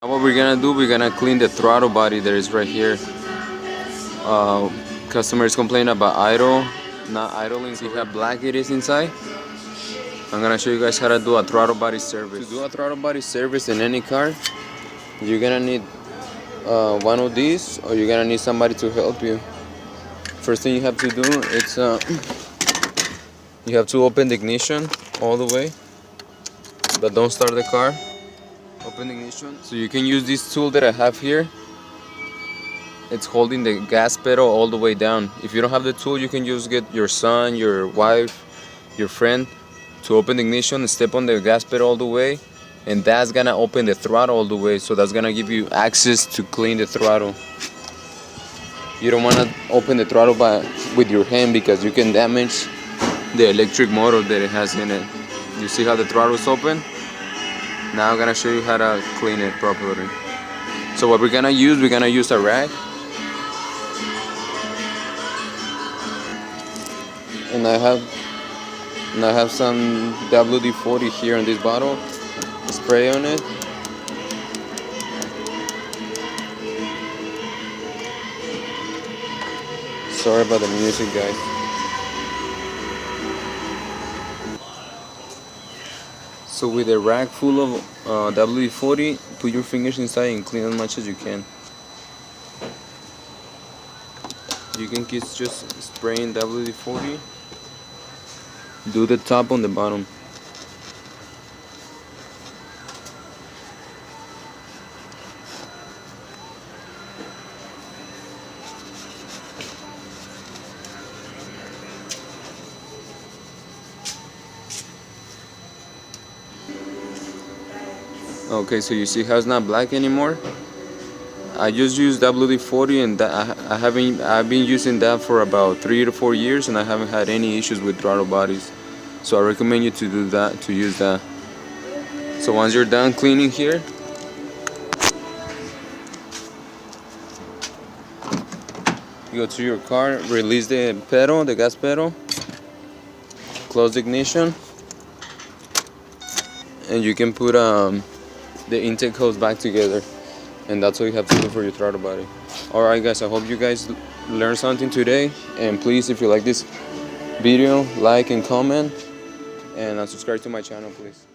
What we're gonna do, we're gonna clean the throttle body that is right here. Customers complain about not idling. See how black it is inside? I'm gonna show you guys how to do a throttle body service. To do a throttle body service in any car, you're gonna need one of these, or you're gonna need somebody to help you. First thing you have to do is you have to open the ignition all the way, but don't start the car. Open the ignition. So you can use this tool that I have here. It's holding the gas pedal all the way down. If you don't have the tool, you can just get your son, your wife, your friend to open the ignition and step on the gas pedal all the way, and that's gonna open the throttle all the way. So that's gonna give you access to clean the throttle. You don't wanna open the throttle with your hand, because you can damage the electric motor that it has in it. You see how the throttle is open? Now I'm gonna show you how to clean it properly. So what we're gonna use a rag. And I have some WD-40 here in this bottle. Spray on it. Sorry about the music, guys. So with a rag full of WD-40, put your fingers inside and clean as much as you can. You can keep just spraying WD-40. Do the top on the bottom. Okay, so you see how it's not black anymore? I just used WD-40, and I've been using that for about 3 to 4 years, and I haven't had any issues with throttle bodies. So I recommend you to do that, to use that. So once you're done cleaning here, you go to your car, release the pedal, the gas pedal, close the ignition, and you can put the intake hose back together. And that's what you have to do for your throttle body. Alright guys, I hope you guys learned something today. And please, if you like this video, like and comment. And subscribe to my channel, please.